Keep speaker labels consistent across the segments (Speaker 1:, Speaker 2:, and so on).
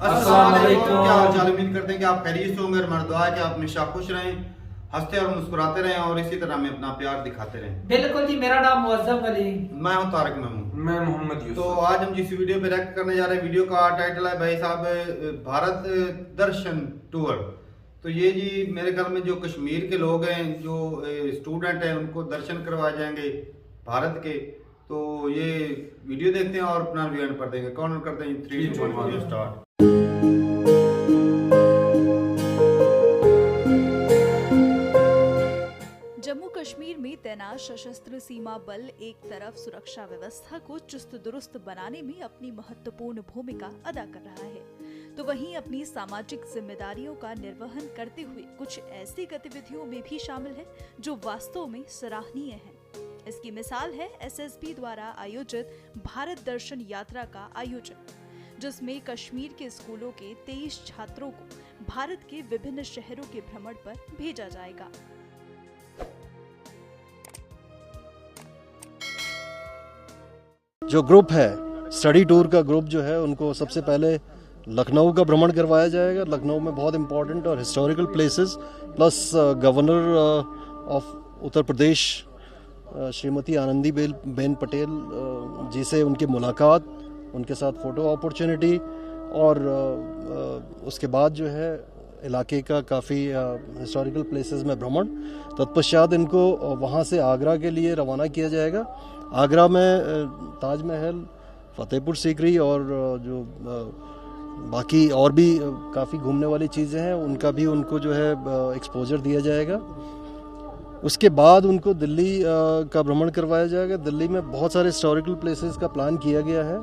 Speaker 1: अस्सलाम वालेकुम।
Speaker 2: क्या हाल चाल, उम्मीद करते हैं कि आप खैरियत से होंगे। हमारा दुआ है कि आप हमेशा खुश रहें, हंसते और मुस्कुराते रहें और इसी तरह हमें अपना प्यार दिखाते रहें।
Speaker 1: बिल्कुल जी, मेरा नाम मुअज्जम अली।
Speaker 2: मैं हूं तारिक महमूद।
Speaker 3: मैं मोहम्मद
Speaker 2: तो
Speaker 3: यूसुफ।
Speaker 2: आज हम जिस वीडियो पे रिएक्ट करने जा रहे हैं, वीडियो का टाइटल है भाई साहब भारत दर्शन टूर। तो ये जी मेरे ख्याल में जो कश्मीर के लोग हैं, जो स्टूडेंट हैं, उनको दर्शन करवाए जाएंगे भारत के। तो ये वीडियो देखते हैं और अपना रिव्यू पर देंगे। कौन करते हैं? 3 2 1 वीडियो स्टार्ट।
Speaker 4: जम्मू कश्मीर में तैनात सशस्त्र सीमा बल एक तरफ सुरक्षा व्यवस्था को चुस्त दुरुस्त बनाने में अपनी महत्वपूर्ण भूमिका अदा कर रहा है, तो वहीं अपनी सामाजिक जिम्मेदारियों का निर्वहन करते हुए कुछ ऐसी गतिविधियों में भी शामिल है जो वास्तव में सराहनीय है। इसकी मिसाल है एसएसबी द्वारा आयोजित भारत दर्शन यात्रा का आयोजन, जिसमें कश्मीर के स्कूलों के 23 छात्रों को भारत के विभिन्न शहरों के भ्रमण पर भेजा जाएगा।
Speaker 5: जो ग्रुप है, स्टडी टूर का ग्रुप जो है, उनको सबसे पहले लखनऊ का भ्रमण करवाया जाएगा। लखनऊ में बहुत इंपॉर्टेंट और historical places, plus governor of Uttar Pradesh Shrimati Anandiben Patel ji से उनकी मुलाकात, उनके साथ फ़ोटो अपॉर्चुनिटी, और उसके बाद जो है इलाके का काफ़ी हिस्टोरिकल प्लेसेस में भ्रमण। तत्पश्चात इनको वहाँ से आगरा के लिए रवाना किया जाएगा। आगरा में ताजमहल, फतेहपुर सीकरी और जो बाकी और भी काफ़ी घूमने वाली चीज़ें हैं, उनका भी उनको जो है एक्सपोजर दिया जाएगा। उसके बाद उनको दिल्ली का भ्रमण करवाया जाएगा। दिल्ली में बहुत सारे हिस्टोरिकल प्लेसेस का प्लान किया गया है,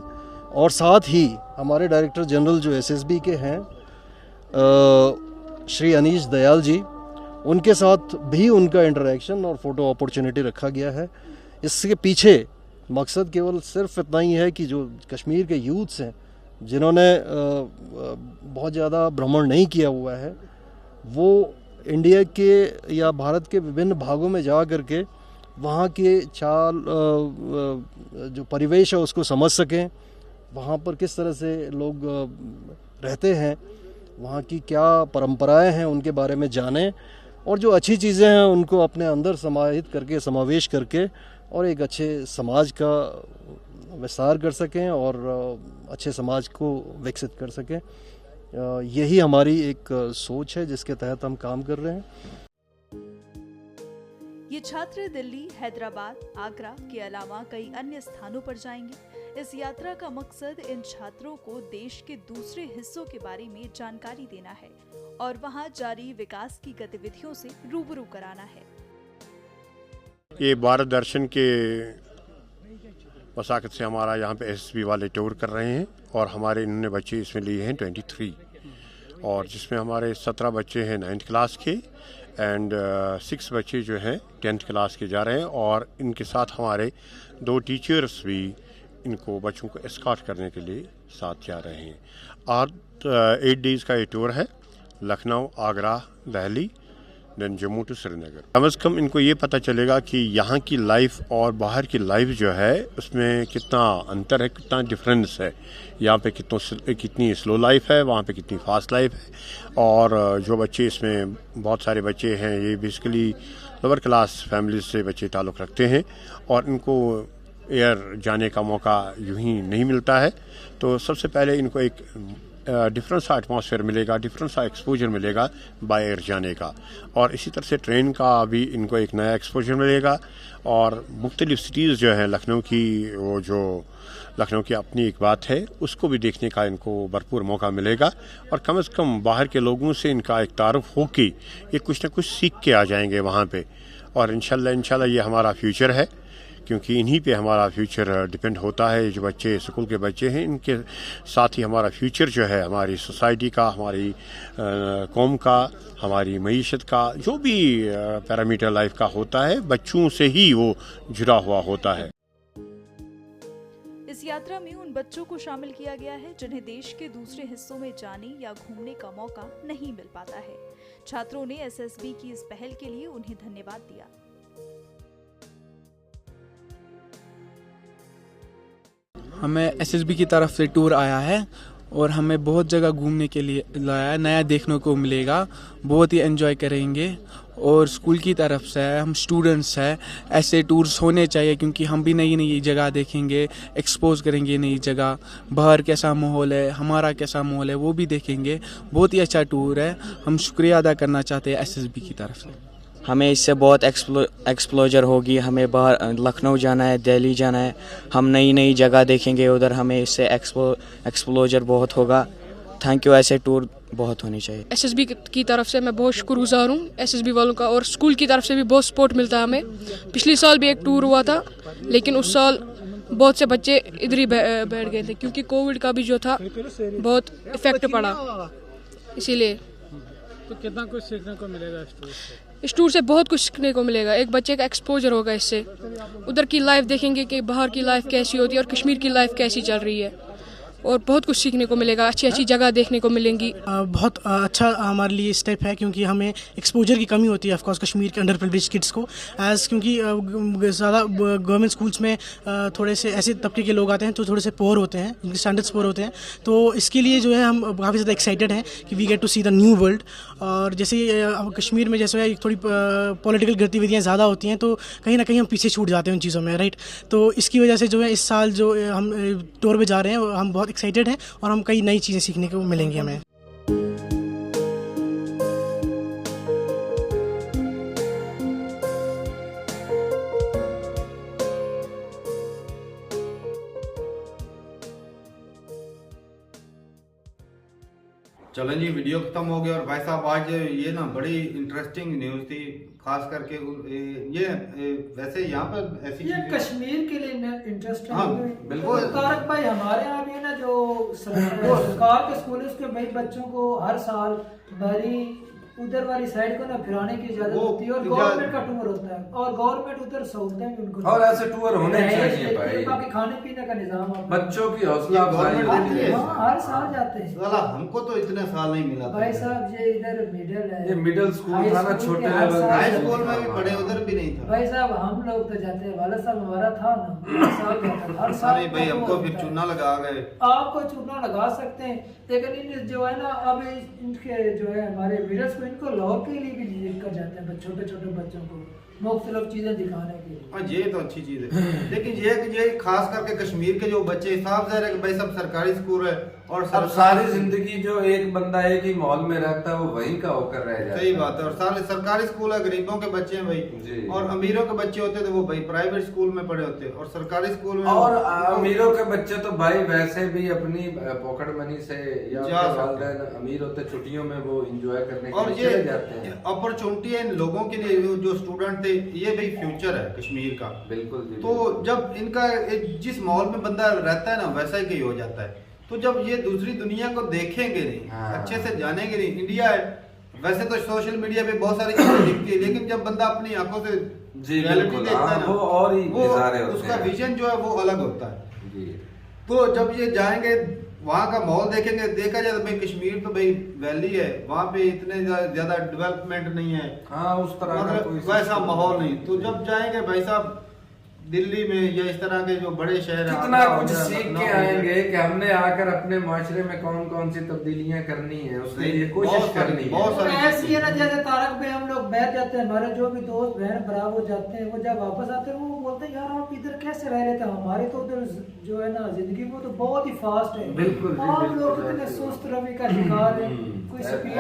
Speaker 5: और साथ ही हमारे डायरेक्टर जनरल जो एसएसबी के हैं श्री अनीश दयाल जी, उनके साथ भी उनका इंटरेक्शन और फ़ोटो अपॉर्चुनिटी रखा गया है। इसके पीछे मकसद केवल सिर्फ इतना ही है कि जो कश्मीर के यूथ्स हैं, जिन्होंने बहुत ज़्यादा भ्रमण नहीं किया हुआ है, वो इंडिया के या भारत के विभिन्न भागों में जा कर के वहाँ के चाल जो परिवेश है उसको समझ सकें, वहाँ पर किस तरह से लोग रहते हैं, वहाँ की क्या परंपराएं हैं, उनके बारे में जानें, और जो अच्छी चीज़ें हैं उनको अपने अंदर समाहित करके, समावेश करके, और एक अच्छे समाज का विस्तार कर सकें और अच्छे समाज को विकसित कर सकें। यही हमारी एक सोच है जिसके तहत हम काम कर रहे हैं।
Speaker 4: ये छात्र दिल्ली, हैदराबाद, आगरा के अलावा कई अन्य स्थानों पर जाएंगे। इस यात्रा का मकसद इन छात्रों को देश के दूसरे हिस्सों के बारे में जानकारी देना है और वहां जारी विकास की गतिविधियों से रूबरू कराना है।
Speaker 6: ये भारत दर्शन के वसाकत से हमारा यहाँ पे एसएसबी वाले टूर कर रहे हैं, और हमारे इन्होंने बच्चे इसमें लिए हैं 23, और जिसमें हमारे 17 बच्चे हैं 9th क्लास के, एंड 6 बच्चे जो हैं 10th क्लास के जा रहे हैं, और इनके साथ हमारे 2 टीचर्स भी इनको बच्चों को एस्कॉर्ट करने के लिए साथ जा रहे हैं। और 8 डेज़ का ये टूर है, लखनऊ, आगरा, दिल्ली, देन जम्मू टू श्रीनगर। कम से कम इनको ये पता चलेगा कि यहाँ की लाइफ और बाहर की लाइफ जो है उसमें कितना अंतर है, कितना डिफरेंस है। यहाँ पे कितनी स्लो लाइफ है, वहाँ पे कितनी फास्ट लाइफ है। और जो बच्चे इसमें, बहुत सारे बच्चे हैं, ये बेसिकली लोअर क्लास फैमिली से बच्चे ताल्लुक़ रखते हैं, और इनको एयर जाने का मौका यूं ही नहीं मिलता है। तो सबसे पहले इनको एक डिफरेंट सा एटमॉस्फेयर मिलेगा, डिफरेंट सा एक्सपोजर मिलेगा बाय एयर जाने का, और इसी तरह से ट्रेन का भी इनको एक नया एक्सपोजर मिलेगा। और मुख्तलिफ सिटीज़ जो है लखनऊ की, वो जो लखनऊ की अपनी एक बात है, उसको भी देखने का इनको भरपूर मौका मिलेगा, और कम से कम बाहर के लोगों से इनका एक तारुफ हो कि ये कुछ ना कुछ सीख के आ जाएंगे वहाँ पे। और इंशाल्लाह ये हमारा फ्यूचर है, क्योंकि इन्हीं पे हमारा फ्यूचर डिपेंड होता है। जो बच्चे स्कूल के बच्चे हैं, इनके साथ ही हमारा फ्यूचर जो है, हमारी सोसाइटी का, हमारी कौम का, हमारी मईशत का, जो भी पैरामीटर लाइफ का होता है, बच्चों से ही वो जुड़ा हुआ होता है।
Speaker 4: इस यात्रा में उन बच्चों को शामिल किया गया है जिन्हें देश के दूसरे हिस्सों में जाने या घूमने का मौका नहीं मिल पाता है। छात्रों ने एसएसबी की इस पहल के लिए उन्हें धन्यवाद दिया।
Speaker 7: हमें एसएसबी की तरफ से टूर आया है
Speaker 3: और हमें बहुत जगह घूमने के लिए लाया, नया देखने को मिलेगा, बहुत ही एंजॉय करेंगे। और स्कूल की तरफ से हम स्टूडेंट्स हैं, ऐसे टूर्स होने चाहिए क्योंकि हम भी नई नई जगह देखेंगे, एक्सपोज करेंगे नई जगह, बाहर कैसा माहौल है, हमारा कैसा माहौल है वो भी देखेंगे। बहुत ही अच्छा टूर है, हम शुक्रिया अदा करना चाहते हैं एसएसबी की तरफ से।
Speaker 7: हमें इससे बहुत एक्सप्लोजर होगी, हमें बाहर लखनऊ जाना है, दिल्ली जाना है, हम नई नई जगह देखेंगे उधर, हमें इससे एक्सप्लोजर बहुत होगा। थैंक यू, ऐसे टूर बहुत होने चाहिए।
Speaker 8: एसएसबी की तरफ से मैं बहुत शुक्रगुजार हूँ एसएसबी वालों का, और स्कूल की तरफ से भी बहुत सपोर्ट मिलता है हमें। पिछले साल भी एक टूर हुआ था, लेकिन उस साल बहुत से बच्चे इधर ही बैठ गए थे क्योंकि कोविड का भी जो था बहुत इफेक्ट पड़ा, इसीलिए।
Speaker 9: तो कितना कुछ सीखने को मिलेगा इस टूर से?
Speaker 8: इस टूर से बहुत कुछ सीखने को मिलेगा, एक बच्चे का एक्सपोजर होगा इससे, उधर की लाइफ देखेंगे कि बाहर की लाइफ कैसी होती है और कश्मीर की लाइफ कैसी चल रही है, और बहुत कुछ सीखने को मिलेगा, अच्छी अच्छी जगह देखने को मिलेंगी।
Speaker 10: बहुत अच्छा हमारे लिए स्टेप है क्योंकि हमें एक्सपोजर की कमी होती है ऑफकोर्स कश्मीर के अंडर प्रिविलेज्ड किड्स को, क्योंकि ज़्यादा गवर्नमेंट स्कूल्स में थोड़े से ऐसे तबके के लोग आते हैं जो थोड़े से पोअर होते हैं, जिनके स्टैंडर्ड्स पोअर होते हैं। तो इसके लिए जो है हम काफ़ी ज़्यादा एक्साइटेड हैं कि we get to see the new world. और जैसे कश्मीर में जैसे थोड़ी पॉलिटिकल गतिविधियाँ ज़्यादा होती हैं तो कहीं ना कहीं हम पीछे छूट जाते हैं उन चीज़ों में, राइट। तो इसकी वजह से जो है इस साल जो हम टूर पे जा रहे हैं हम बहुत एक्साइटेड हैं और हम कई नई चीज़ें सीखने को मिलेंगी हमें।
Speaker 2: चलें जी, वीडियो खत्म हो गया। और भाई साहब आज ये ना बड़ी इंटरेस्टिंग न्यूज़ थी, खास करके ये वैसे यहाँ पर ऐसी
Speaker 1: ये कश्मीर के लिए इंटरेस्टिंग।
Speaker 2: हाँ, बिल्कुल।
Speaker 1: तारक भाई हमारे यहाँ भी ना जो सरकार के स्कूल है उसके भाई बच्चों को हर साल बरी उधर वाली साइड को ना फिराने की इजाजत होती है और गवर्नमेंट का टूर होता है और गवर्नमेंट उधर सहूलतें भी उनको,
Speaker 11: और ऐसे टूर होने चाहिए भाई,
Speaker 1: बाकी खाने पीने का निजाम
Speaker 11: बच्चों की हौसला अफजाई होती है।
Speaker 1: हर साल जाते हैं।
Speaker 2: साला हमको तो इतने साल नहीं मिला
Speaker 1: भाई साहब ये इधर मिडिल है,
Speaker 11: ये मिडिल स्कूल था ना, छोटे लेवल का,
Speaker 2: हाई स्कूल में भी पढ़े, उधर भी नहीं था।
Speaker 1: भाई साहब हम लोग तो जाते हैं, वाला साहब हमारा था ना, हर साल जाता था, हर साल।
Speaker 2: अरे भाई हमको फिर चूना लगा गए।
Speaker 1: आपको चूना लगा सकते हैं, लेकिन इन जो है ना अब इनके जो है हमारे वीडियोस को इनको लाहौर के लिए भी लेकर जाते हैं, छोटे छोटे बच्चों को मुख्तलिफ चीजें दिखाने के लिए।
Speaker 2: हाँ ये तो अच्छी चीज है, लेकिन ये खास करके कश्मीर के जो बच्चे, साफ जाहिर है कि भाई सब सरकारी स्कूल है और
Speaker 11: अब सारी जिंदगी जो एक बंदा एक ही माहौल में रहता है वो वहीं का होकर रह जाता है।
Speaker 2: सही बात है। और सारे सरकारी स्कूल है, गरीबों के बच्चे हैं भाई, और अमीरों के बच्चे होते थे वो भाई प्राइवेट स्कूल में पढ़े होते, और सरकारी स्कूल में
Speaker 11: और अमीरों के बच्चे तो भाई वैसे भी अपनी पॉकेट मनी से या वालिदैन अमीर होते, छुट्टियों में वो एंजॉय करने के लिए चले जाते हैं।
Speaker 2: अपॉर्चुनिटी है इन लोगों के लिए जो स्टूडेंट थे, ये भाई फ्यूचर है कश्मीर का।
Speaker 11: बिल्कुल।
Speaker 2: तो जब इनका जिस माहौल में बंदा रहता है ना वैसा ही हो जाता है, तो जब ये दूसरी दुनिया को देखेंगे नहीं, अच्छे से जानेंगे नहीं। इंडिया है वैसे तो सोशल मीडिया पे बहुत सारी चीजें दिखती है, लेकिन जब बंदा अपनी आंखों से रियलिटी देखता है ना,
Speaker 11: वो और ही
Speaker 2: उसका विजन जो है वो अलग होता है। तो जब ये जाएंगे वहाँ का माहौल देखेंगे, देखा जाए तो भाई कश्मीर तो भाई वैली है, वहाँ पे इतने ज्यादा डेवलपमेंट नहीं है,
Speaker 11: हाँ उस तरह का कोई
Speaker 2: वैसा माहौल नहीं। तो जब जाएंगे भाई साहब दिल्ली में या इस तरह के जो बड़े शहर हैं,
Speaker 11: कितना कुछ सीख के आएंगे कि हमने आकर अपने माशरे में कौन कौन सी तब्दीलियां करनी है, उसके लिए कोशिश करनी है।
Speaker 1: ऐसी है ना जैसे तारक में हम लोग बैठ जाते हैं, हमारे जो भी दोस्त बहन भरा वो जाते हैं, वो जब वापस आते हैं वो बोलते हैं यार आप इधर कैसे रह रहे थे, हमारे तो उधर जो है ना जिंदगी वो तो बहुत ही फास्ट है।
Speaker 11: बिल्कुल
Speaker 1: आप लोग इतने सुस्त रवि का शिकार है, कोई स्पीड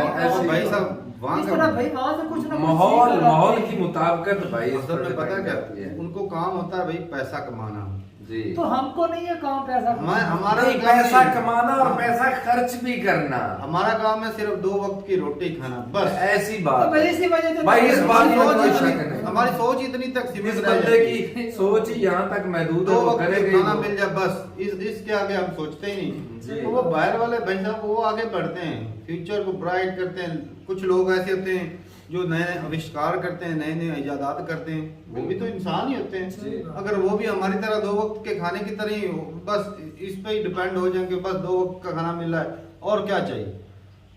Speaker 2: भाई साहब
Speaker 1: भाई वहाँ से कुछ ना
Speaker 11: माहौल की मुताबिकत भाई
Speaker 2: पता क्या उनको काम होता है भाई पैसा कमाना
Speaker 11: जी।
Speaker 1: तो हमको नहीं है काम पैसा
Speaker 2: हमारा
Speaker 11: पैसा कमाना और पैसा खर्च भी करना,
Speaker 2: हमारा काम है सिर्फ 2 वक्त की रोटी खाना, बस
Speaker 11: ऐसी बात।
Speaker 1: तो इसी वजह से
Speaker 11: भाई इस बात में
Speaker 2: हमारी सोच इतनी तक सीमित
Speaker 11: बंदे की सोच ही यहाँ तक महदूद है,
Speaker 2: 2 वक्त खाना मिल जाए बस, इसके आगे हम सोचते ही नहीं। तो वो बाहर वाले भाई साहब वो आगे बढ़ते हैं, फ्यूचर को ब्राइट करते हैं। कुछ लोग ऐसे होते हैं जो नए नए आविष्कार करते हैं, नए नए इजादात करते हैं, वो भी तो इंसान ही होते हैं। अगर वो भी हमारी तरह 2 वक्त के खाने की तरह ही बस इस पे ही डिपेंड हो जाएंगे, बस 2 वक्त का खाना मिल रहा है और क्या चाहिए,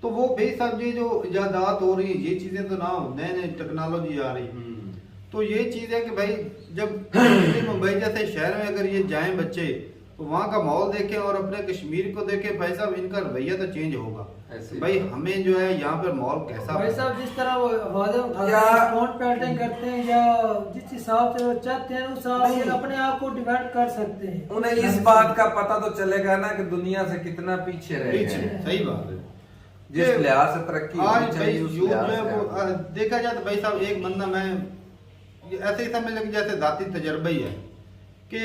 Speaker 2: तो वो भाई साहब ये जो इजादात हो रही है, ये चीजें तो ना हो, नए नए टेक्नोलॉजी आ रही, तो ये चीज है कि भाई जब मुंबई जैसे शहर में अगर ये जाएं बच्चे, तो वहाँ का माहौल देखें और अपने कश्मीर को देखें, भाई साहब इनका रवैया तो चेंज होगा। भाई हमें जो है यहाँ पर माहौल कैसा,
Speaker 1: भाई साहब जिस तरह वो वादे उठाते हैं, स्टोन पेंटिंग करते हैं या जिस हिसाब से वो चाहते हैं उस हिसाब से अपने आप को डिवाइड कर सकते हैं।
Speaker 11: उन्हें इस बात का पता तो चलेगा ना कि दुनिया से कितना पीछे रह गए हैं।
Speaker 2: सही बात है,
Speaker 11: जिस लिहाज से तरक्की
Speaker 2: आज भाई यूथ जो है वो देखा जाए तो भाई साहब एक बंदा, मैं ऐसे ही समझ लग जैसे दाती तजर्बा ही है कि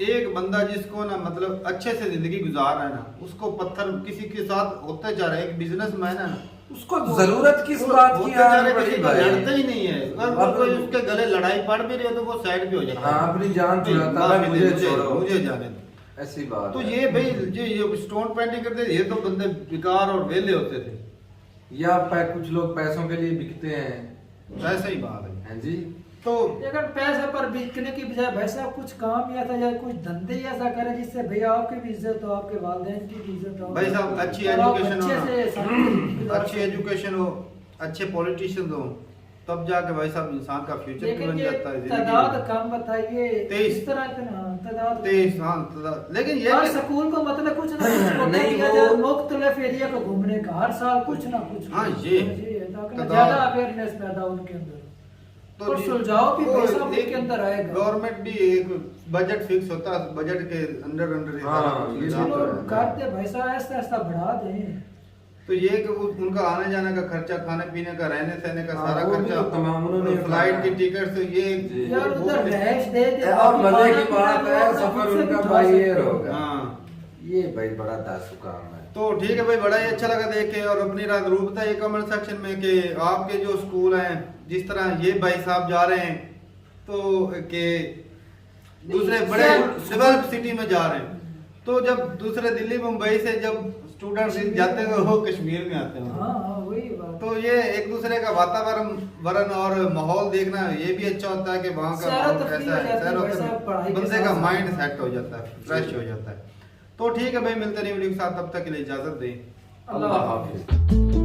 Speaker 2: एक बंदा जिसको ना मतलब अच्छे से जिंदगी गुजार रहा है ना, उसको पत्थर किसी के साथ होते जा रहा है, एक बिजनेसमैन है ना,
Speaker 11: उसको जरूरत किस बात की
Speaker 2: लड़ते ही नहीं है। अगर कोई उसके गले लड़ाई पड़ भी रही है तो वो साइड पे हो जाता है,
Speaker 11: अपनी जान छुड़ाता है,
Speaker 2: मुझे जाने दो,
Speaker 11: ऐसी बात।
Speaker 2: तो ये भाई ये स्टोन पेंटिंग करते ये तो बंदे बेकार और वेले होते थे,
Speaker 11: या कुछ लोग पैसों के लिए बिकते हैं,
Speaker 2: ऐसा ही बात है
Speaker 11: जी।
Speaker 2: तो
Speaker 1: अगर पैसे पर बिकने की बजाय भाई साहब कुछ काम या था या कुछ धंधे ही ऐसा करे जिससे भैया आपकी भी इज्जत हो, आपके वालिदैन की भी इज्जत हो,
Speaker 2: भाई साहब अच्छी एजुकेशन हो, अच्छी एजुकेशन हो, अच्छे पॉलिटिशियन हो, तब जाके भाई साहब इंसान का फ्यूचर भी बन जाता है।
Speaker 1: तादाद कम बताइए
Speaker 2: 23
Speaker 1: इस तरह का ना तादाद
Speaker 2: 23, हाँ, लेकिन ये
Speaker 1: हर स्कूल को मतलब कुछ ना कुछ नहीं वो मुख्तलिफ एरिया को घूमने का हर साल कुछ ना कुछ,
Speaker 2: हाँ ये
Speaker 1: ज्यादा अवेयरनेस पैदा हो उनके अंदर, तो सुलझाव भी भाई साहब उनके अंदर आएगा।
Speaker 2: गवर्नमेंट भी एक बजट फिक्स होता है, बजट के अंडर
Speaker 1: करते भाई साहब ऐसा ऐसा बढ़ा दें,
Speaker 2: तो ये कि उनका आने जाने का खर्चा, खाने पीने का, रहने सहने का सारा खर्चा, फ्लाइट की टिकट, तो ये
Speaker 1: यार उधर रैश दे दे।
Speaker 11: और मजे की बात है सफर उनका बाई एयर होगा,
Speaker 2: हाँ
Speaker 11: ये भाई बड़ा तासु काम है।
Speaker 2: तो ठीक है भाई, बड़ा ही अच्छा लगा देख के, और अपनी राय जरूर बताइए कमेंट सेक्शन में कि आपके जो स्कूल हैं, जिस तरह ये भाई साहब जा रहे हैं तो के दूसरे बड़े डेवलप सिटी में जा रहे हैं, तो जब दूसरे दिल्ली मुंबई से जब स्टूडेंट्स जाते हैं वो कश्मीर में आते हैं,
Speaker 1: वही बात।
Speaker 2: तो ये एक दूसरे का वातावरण और माहौल देखना ये भी अच्छा होता है कि वहाँ का माहौल कैसा है, बंदे का माइंड सेट हो जाता है, फ्रेश हो जाता है। तो ठीक है भाई, मिलते नहीं वीडियो के साथ, तब तक के लिए इजाजत दें,
Speaker 11: अल्लाह हाफिज।